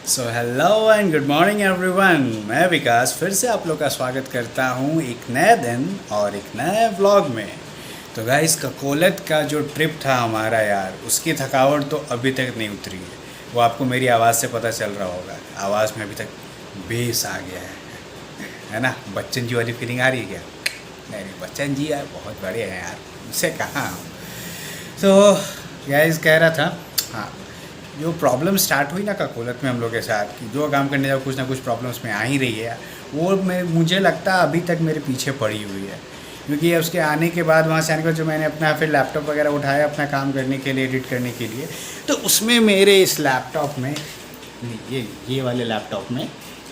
So hello and good morning everyone. मैं विकास फिर से आप लोग का स्वागत करता हूँ एक नए दिन और एक नए व्लॉग में। तो गाइस ककोलत का जो ट्रिप था हमारा यार, उसकी थकावट तो अभी तक नहीं उतरी है। वो आपको मेरी आवाज़ से पता चल रहा होगा, आवाज़ में अभी तक बेस आ गया है ना। बच्चन जी वाली फीलिंग आ रही है क्या? नहीं, बच्चन जी यार बहुत बड़े हैं यार, उनसे कहाँ। तो गाइस कह रहा था, हाँ, जो प्रॉब्लम स्टार्ट हुई ना ककोलत में हम लोग के साथ कि जो काम करने जाओ कुछ ना कुछ प्रॉब्लम्स में आ ही रही है, वो मुझे लगता है अभी तक मेरे पीछे पड़ी हुई है। क्योंकि उसके आने के बाद वहाँ से आने के बाद जो मैंने अपना फिर लैपटॉप वगैरह उठाया अपना काम करने के लिए, एडिट करने के लिए, तो उसमें मेरे इस लैपटॉप में, ये वाले लैपटॉप में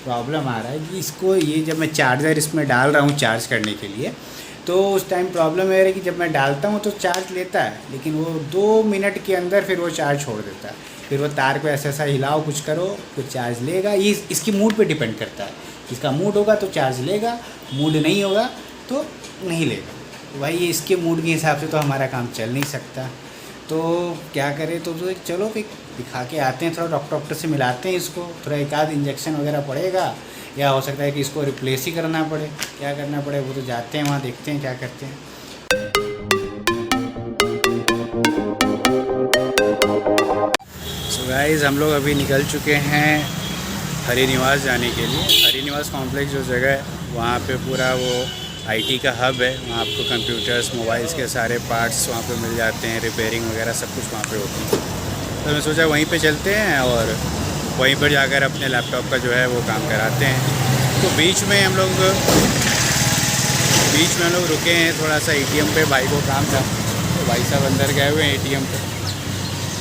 प्रॉब्लम आ रहा है कि इसको, ये जब मैं चार्जर इसमें डाल रहा हूँ चार्ज करने के लिए, तो उस टाइम प्रॉब्लम ये है कि जब मैं डालता हूँ तो चार्ज लेता है, लेकिन वो 2 मिनट के अंदर फिर वो चार्ज छोड़ देता है। फिर वो तार को ऐसा ऐसा हिलाओ, कुछ करो, फिर चार्ज लेगा। ये इसकी मूड पे डिपेंड करता है। इसका मूड होगा तो चार्ज लेगा, मूड नहीं होगा तो नहीं लेगा। तो भाई ये इसके मूड के हिसाब से तो हमारा काम चल नहीं सकता। तो क्या करें, तो चलो फिर दिखा के आते हैं, थोड़ा डॉक्टर से मिलाते हैं इसको, थोड़ा एक आध इंजेक्शन वगैरह पड़ेगा, या हो सकता है कि इसको रिप्लेस ही करना पड़े। क्या करना पड़े वो तो जाते हैं वहाँ, देखते हैं क्या करते हैं। सो गाइस हम लोग अभी निकल चुके हैं हरी निवास जाने के लिए। हरी निवास कॉम्प्लेक्स जो जगह है वहाँ पे पूरा वो आईटी का हब है। वहाँ आपको कंप्यूटर्स, मोबाइल्स के सारे पार्ट्स वहाँ पे मिल जाते हैं, रिपेयरिंग वगैरह सब कुछ वहाँ पे होती है। तो मैं सोचा वहीं पे चलते हैं और वहीं पर जाकर अपने लैपटॉप का जो है वो काम कराते हैं। तो बीच में हम लोग रुके हैं थोड़ा सा एटीएम पे, भाई को काम था तो भाई साहब अंदर गए हुए हैं एटीएम पे।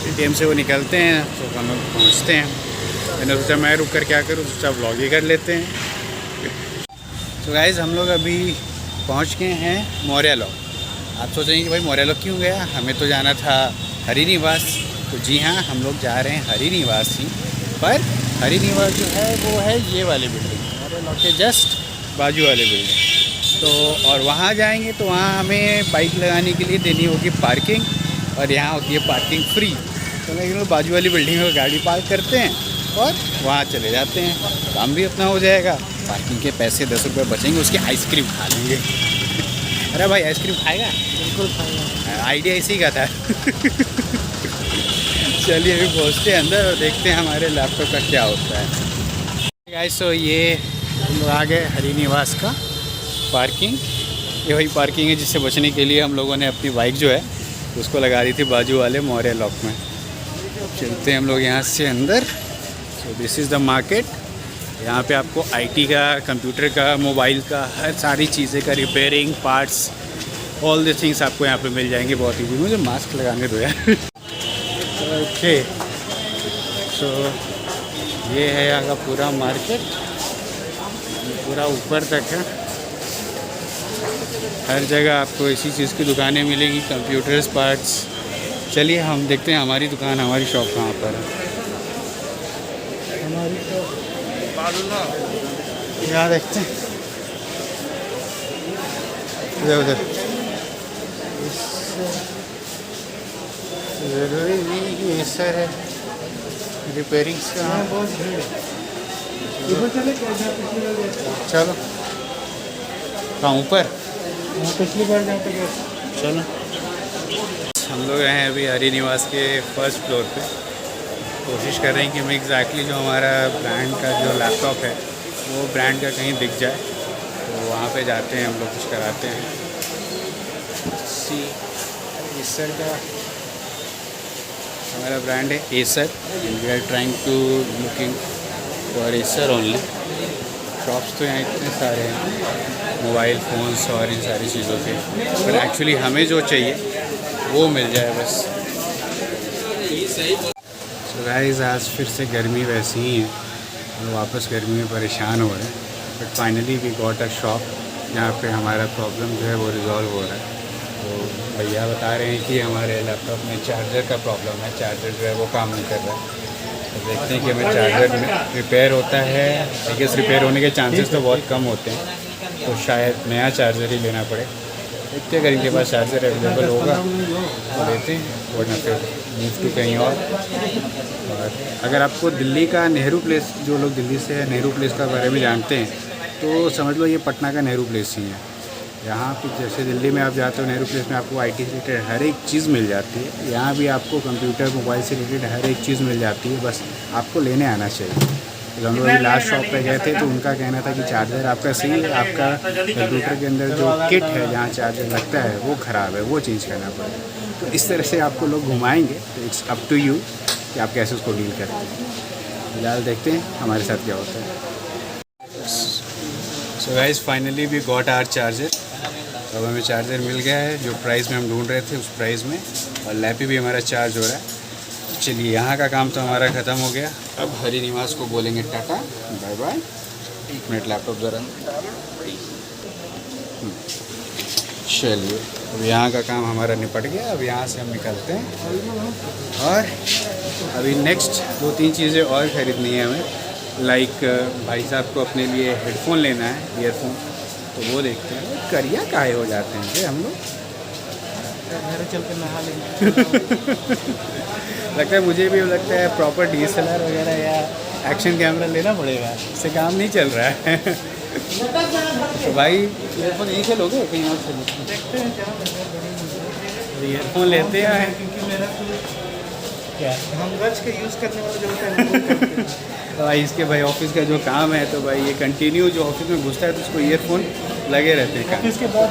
एटीएम से वो निकलते हैं तो हम लोग पहुँचते हैं। मैंने सोचा मैं रुक कर क्या करूँ, सोचा व्लॉग ही कर लेते हैं। तो गाइज़ हम लोग अभी पहुँच गए हैं मौर्य लॉक। आप सोच रहे हैं कि भाई मौर्य लॉक क्यों गया, हमें तो जाना था हरी निवास। तो जी हाँ, हम लोग जा रहे हैं हरी निवास ही, पर हरी निवास जो है वो है ये वाली बिल्डिंग, मौर्य लॉक के जस्ट बाजू वाली बिल्डिंग। तो और वहाँ जाएंगे तो वहाँ हमें बाइक लगाने के लिए देनी होगी पार्किंग, और यहाँ होती है पार्किंग फ्री। तो मैं बाजू वाली बिल्डिंग में गाड़ी पार्क करते हैं और वहाँ चले जाते हैं, काम भी अपना हो जाएगा, पार्किंग के पैसे 10 रुपये बचेंगे, उसकी आइसक्रीम खा लेंगे। अरे भाई आइसक्रीम खाएगा? बिल्कुल खाएगा, आइडिया इसी का था। चलिए अभी पहुँचते हैं अंदर और देखते हैं हमारे लैपटॉप का क्या होता है। गाइस तो ये हम लोग आ गए हरी निवास का पार्किंग। ये वही पार्किंग है जिससे बचने के लिए हम लोगों ने अपनी बाइक जो है उसको लगा दी थी बाजू वाले मौर्य लॉक में। चलते हैं हम लोग यहाँ से अंदर। So this is the market. यहाँ पे आपको आईटी का, कंप्यूटर का, मोबाइल का, हर सारी चीज़ें का repairing, parts, all the things आपको यहाँ पे मिल जाएंगे बहुत ईजी। मुझे मास्क लगाने दो यार। ओके, सो ये है यहाँ का पूरा मार्केट, पूरा ऊपर तक है। हर जगह आपको इसी चीज़ की दुकानें मिलेंगी, कंप्यूटर्स, पार्ट्स। चलिए हम देखते हैं हमारी दुकान, हमारी शॉप कहाँ पर है। हमारी शॉप यहाँ देखते हैं, उधर उधर। ज़रूरी नहीं कि सर है रिपेयरिंग्स का। चलो कहाँ ऊपर, पिछली बार जहाँ पे गए। चलो हम लोग हैं अभी हरी निवास के फर्स्ट फ्लोर पे। कोशिश कर रहे हैं कि हमें एग्जैक्टली जो हमारा ब्रांड का जो लैपटॉप है वो ब्रांड का कहीं दिख जाए, तो वहाँ पे जाते हैं हम लोग, कुछ कराते हैं। सी एसर का हमारा ब्रांड है Acer, we are trying to looking for Acer only. Shops तो यहाँ इतने सारे हैं, मोबाइल फ़ोन्स और इन सारी चीज़ों के, पर एक्चुअली हमें जो चाहिए वो मिल जाए बस। सो गाइस आज फिर से गर्मी वैसी ही है और वापस गर्मी में परेशान हो रहे हैं, but finally we got a shop जहाँ पे हमारा प्रॉब्लम जो है वो रिज़ॉल्व हो रहा है। तो भैया बता रहे हैं कि हमारे लैपटॉप में चार्जर का प्रॉब्लम है, चार्जर जो है वो काम नहीं कर रहा है। तो देखते हैं कि हमें चार्जर में रिपेयर होता है। आई गेस रिपेयर होने के चांसेस तो बहुत कम होते हैं, तो शायद नया चार्जर ही लेना पड़े। देखते हैं अगर इनके पास चार्जर अवेलेबल होगा तो लेते हैं, वरना फिर मूव टू कहीं और अगर आपको दिल्ली का नेहरू प्लेस, जो लोग दिल्ली से है नेहरू प्लेस का बारे में जानते हैं तो समझ लो ये पटना का नेहरू प्लेस ही है। यहाँ पे जैसे दिल्ली में आप जाते हो नेहरू प्लेस में आपको आईटी से रिलेटेड हर एक चीज़ मिल जाती है, यहाँ भी आपको कंप्यूटर मोबाइल से रिलेटेड हर एक चीज़ मिल जाती है, बस आपको लेने आना चाहिए। तो हम लोग अभी लास्ट शॉप पे गए थे तो उनका कहना था कि चार्जर आपका सही है, आपका कंप्यूटर के अंदर जो किट है जहाँ चार्जर लगता है वो ख़राब है, वो चेंज करना पड़ेगा। तो इस तरह से आपको लोग घुमाएंगे, तो इट्स अप टू यू कि आप कैसे उसको डील करते हैं। फिलहाल देखते हैं हमारे साथ क्या होता है। So guys finally we got our charger. अब हमें चार्जर मिल गया है जो प्राइस में हम ढूंढ रहे थे उस प्राइस में, और लैपी भी हमारा चार्ज हो रहा है। चलिए यहाँ का काम तो हमारा ख़त्म हो गया, अब हरी निवास को बोलेंगे टाटा बाय बाय। एक मिनट लैपटॉप ज़रा, चलिए अब यहाँ का काम हमारा निपट गया। अब यहाँ से हम निकलते हैं और अभी नेक्स्ट 2-3 चीज़ें और ख़रीदनी है हमें। लाइक भाई साहब को अपने लिए हेडफोन लेना है, ईयरफोन, तो वो देखते हैं। करिया काहे हो जाते हैं हम लोग, घर चल कर नहा लेंगे। लगता है मुझे भी लगता है प्रॉपर DSLR वगैरह या एक्शन कैमरा लेना पड़ेगा, इससे काम नहीं चल रहा है। तो भाई ईयरफोन यहीं से लोगे कहीं और से लोगे? देखते हैं क्या ईयरफोन लेते हैं क्योंकि मेरा क्या हम गज के यूज़ करने वाला जो होता है वो करते हैं। तो भाई इसके भाई ऑफिस का जो काम है, तो भाई ये कंटिन्यू जो ऑफिस में घुसता है तो उसको ईयरफोन लगे रहते हैं। इसके बाद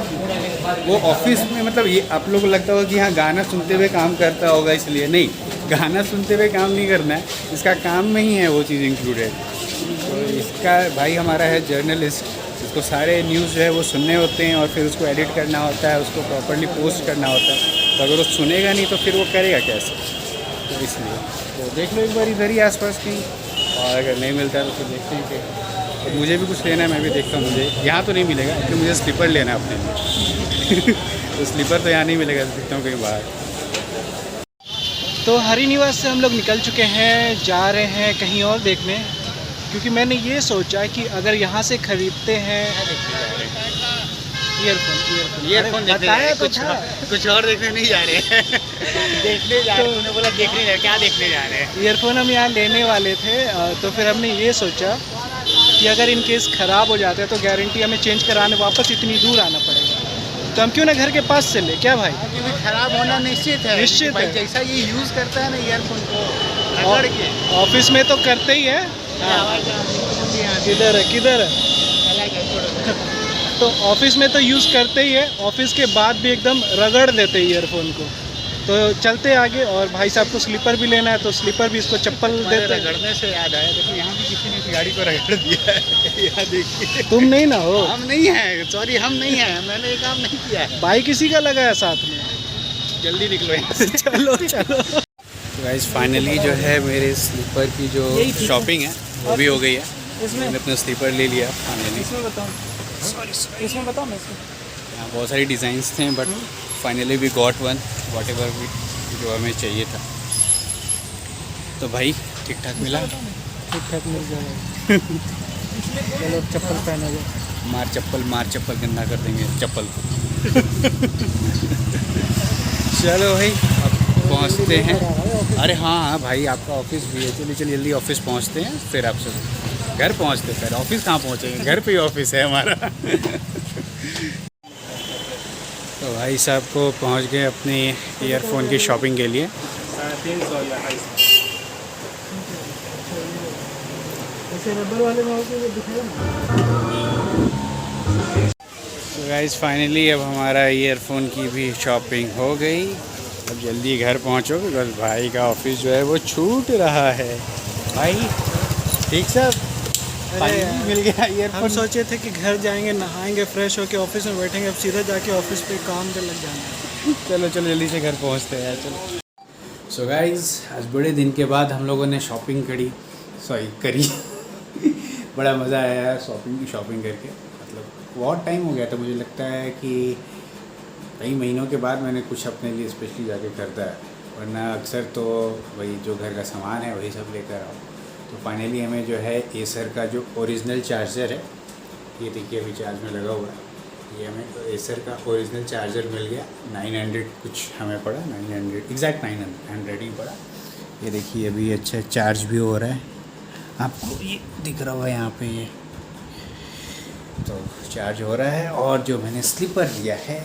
वो ऑफिस में मतलब ये आप लोग को लगता होगा कि हाँ गाना सुनते हुए काम करता होगा, इसलिए नहीं, गाना सुनते हुए काम नहीं करना है, इसका काम में ही है वो चीज़ इंक्लूडेड। तो इसका भाई हमारा है जर्नलिस्ट, इसको सारे न्यूज़ जो है वो सुनने होते हैं और फिर उसको एडिट करना होता है, उसको प्रॉपरली पोस्ट करना होता है। तो अगर वो सुनेगा नहीं तो फिर वो करेगा कैसे? तो इसलिए तो देख लो एक बार इधर ही आसपास कहीं, और अगर नहीं मिलता है तो फिर देखते हैं कि तो मुझे भी कुछ लेना है, मैं भी देखता हूँ। मुझे यहाँ तो नहीं मिलेगा क्योंकि मुझे स्लीपर लेना है अपने लिए। तो स्लीपर तो यहाँ नहीं मिलेगा, देखता हूँ कहीं बाहर। तो हरी निवास से हम लोग निकल चुके हैं, जा रहे हैं कहीं और देखने, क्योंकि मैंने ये सोचा कि अगर यहाँ से ख़रीदते हैं ईयरफोन बताया तो था कुछ और देखने नहीं जा रहे हैं। देखने जा रहे हैं, बोला देखने जा, क्या देखने जा रहे हैं? ईयरफोन हम यहाँ लेने वाले थे, तो फिर हमने ये सोचा कि अगर इन केस ख़राब हो जाता है तो गारंटी हमें चेंज कराने वापस इतनी दूर आना पड़ेगा, तो हम क्यों ना घर के पास से ले, क्या भाई? क्योंकि ख़राब होना निश्चित है, निश्चित भाई है। जैसा ये यूज़ करता है ना ईयरफोन को रगड़ के। ऑफिस में तो करते ही है। किधर है तो ऑफिस में तो यूज़ करते ही है, ऑफिस के बाद भी एकदम रगड़ देते हैं ईयरफोन को। तो चलते आगे, और भाई साहब को स्लीपर भी लेना है तो स्लीपर भी इसको चप्पल देते हैं। रगड़ने से याद आया, देखो यहाँ भी किसी ने इस गाड़ी को रगड़ दिया है। यहाँ देखिए, तुम नहीं ना हो? हम नहीं हैं, सॉरी हम नहीं हैं, मैंने ये काम नहीं किया है। भाई किसी का लगा है साथ में। जल्दी निकलो यहाँ से। चलो चलो। गाइस फाइनली जो है मेरे स्लीपर की जो शॉपिंग है वो भी हो गई है। इसमें मैंने अपना स्लीपर ले लिया फाइनली। इसमें बताओ, इसमें बताओ ना इसमें। यहाँ बहुत सारी डिज़ाइंस थे but finally we got one, whatever जो हमें चाहिए था। तो भाई ठीक ठाक मिला, ठीक ठाक मिल जाएगा। चलो चप्पल पहना जाए। मार चप्पल गंदा कर देंगे चप्पल को। चलो भाई अब पहुँचते हैं। अरे हाँ भाई आपका ऑफिस भी है, चलिए जल्दी ऑफिस पहुँचते हैं, फिर आपसे घर पहुँचते हैं। फिर ऑफिस कहाँ पहुँचेंगे, घर पे ही ऑफिस है हमारा। तो भाई साहब को पहुँच गए अपनी ईयरफोन की शॉपिंग के लिए। 350 या 250। ऐसे रबर वाले में होके दिखाया ना। तो गाइस फाइनली अब हमारा ईयरफोन की भी शॉपिंग हो गई। अब जल्दी घर पहुँचो, बस भाई का ऑफिस जो है वो छूट रहा है। भाई ठीक सब फाइनली मिल गया हम ईयरफोन। सोचे थे कि घर जाएंगे, नहाएंगे, फ्रेश होके ऑफिस में बैठेंगे, अब सीधा जाके ऑफिस पे काम कर लग जाएंगे। चलो जल्दी से घर पहुँचते हैं चलो। सो गाइस आज बड़े दिन के बाद हम लोगों ने शॉपिंग करी। बड़ा मज़ा आया यार शॉपिंग करके। मतलब बहुत टाइम हो गया था, मुझे लगता है कि कई महीनों के बाद मैंने कुछ अपने लिए स्पेशली जाके खरीदा है, वरना अक्सर तो वही जो घर का सामान है वही सब लेकर आओ। तो फाइनली हमें जो है एसर का जो ओरिजिनल चार्जर है, ये देखिए अभी चार्ज में लगा हुआ है, ये हमें एसर का ओरिजिनल चार्जर मिल गया, 900 कुछ हमें पड़ा, 900 एग्जैक्ट 900 ही पड़ा। ये देखिए अभी अच्छा चार्ज भी हो रहा है, आपको ये दिख रहा होगा यहाँ पे, ये तो चार्ज हो रहा है। और जो मैंने स्लीपर लिया है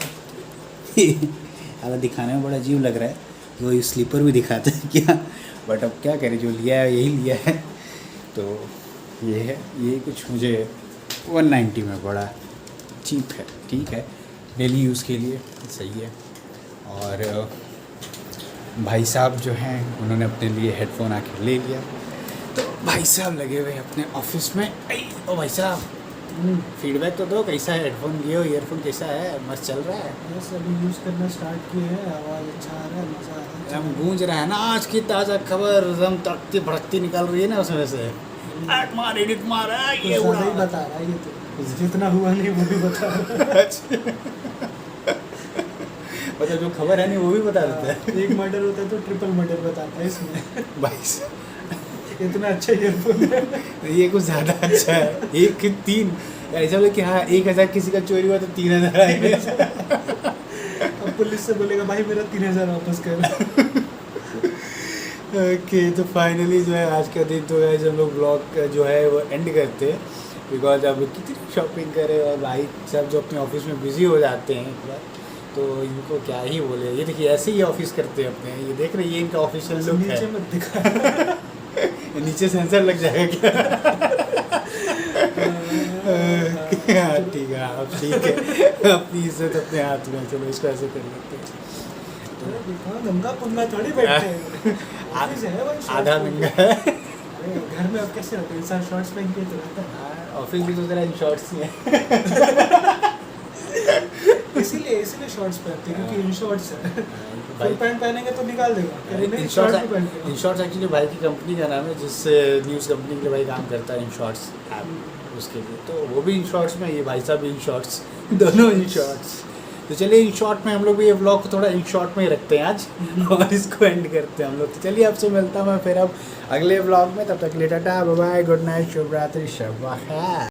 हालांकि दिखाने में बड़ा अजीब लग रहा है कि वो स्लीपर भी दिखाते हैं क्या, बट अब क्या करें, जो लिया है यही लिया है। तो ये है, ये कुछ मुझे 190 में पड़ा, चीप है, ठीक है, डेली यूज़ के लिए सही है। और भाई साहब जो हैं उन्होंने अपने लिए हेडफोन आके ले लिया, तो भाई साहब लगे हुए अपने ऑफिस में। ओ भाई साहब फीडबैक तो दो, कैसा है हेडफोन लिए हो, ईयरफोन कैसा है, मस्त चल रहा है? बस अभी यूज़ करना स्टार्ट किए हैं, आवाज़ अच्छा आ रहा है, मज़ा आ रहा है। हम गूंज रहा है ना, आज की ताज़ा खबर एकदम तड़कती भड़कती निकल रही है ना उसमें से, एडिट मार ये कुछ ज़्यादा ही बता रहा है ये तो, जितना हुआ नहीं वो भी बता रहा है। मतलब जो खबर है नहीं वो भी बता देता है। एक मर्डर होता है तो ट्रिपल मर्डर बताता है इसमें। भाई इतना अच्छा ईयरफोन है। ये कुछ ज़्यादा अच्छा है, 1 के 3 ऐसा बोले कि हाँ 1000 किसी का चोरी हुआ तो 3000 आएंगे। अब पुलिस से बोलेगा भाई मेरा 3000 वापस कर। ओके तो फाइनली जो है आज का दिन तो है, हम लोग ब्लॉग जो है वो एंड करते हैं, बिकॉज अब कितनी शॉपिंग करें और भाई सब जो अपने ऑफिस में बिजी हो जाते हैं एक बार, तो इनको क्या ही बोले। ये देखिए ऐसे ही ऑफिस करते हैं अपने, ये देख रहे हैं, ये इनका ऑफिशियल लुक है। नीचे मत दिखा। नीचे सेंसर लग जाएगा क्या? हाँ ठीक है, अब ठीक है, अपनी इज्जत अपने हाथ में, चलो इसको ऐसे कर लेते हैं। नंगा पुंगा थोड़ी बैठे हैं। ऑफिस है भाई, आधा नंगा है। अरे घर में अब कैसे रहते हैं, इंसान शॉर्ट्स पहन के तो रहता है। ऑफिस भी तो तेरा इन शॉर्ट्स ही है। इसीलिए शॉर्ट्स पहनते हैं क्योंकि इन शॉर्ट्स है। भाई फुल पैंट पहनेंगे तो निकाल देगा। इन शॉर्ट्स एक्चुअली भाई की कंपनी का नाम है, जिस न्यूज़ कंपनी के लिए भाई काम करता है, इन शॉर्ट्स ऐप, उसके लिए तो वो भी इन शॉर्ट्स में, ये भाई साहब भी इन शॉर्ट्स, दोनों इन शॉर्ट्स। तो चलिए इन शॉर्ट में हम लोग भी ये व्लॉग को थोड़ा इन शॉर्ट में ही रखते हैं आज और इसको एंड करते हैं हम लोग। तो चलिए आपसे मिलता हूँ मैं फिर अब अगले व्लॉग में, तब तक ले tata bye bye, good night, शुभ रात्रि, शब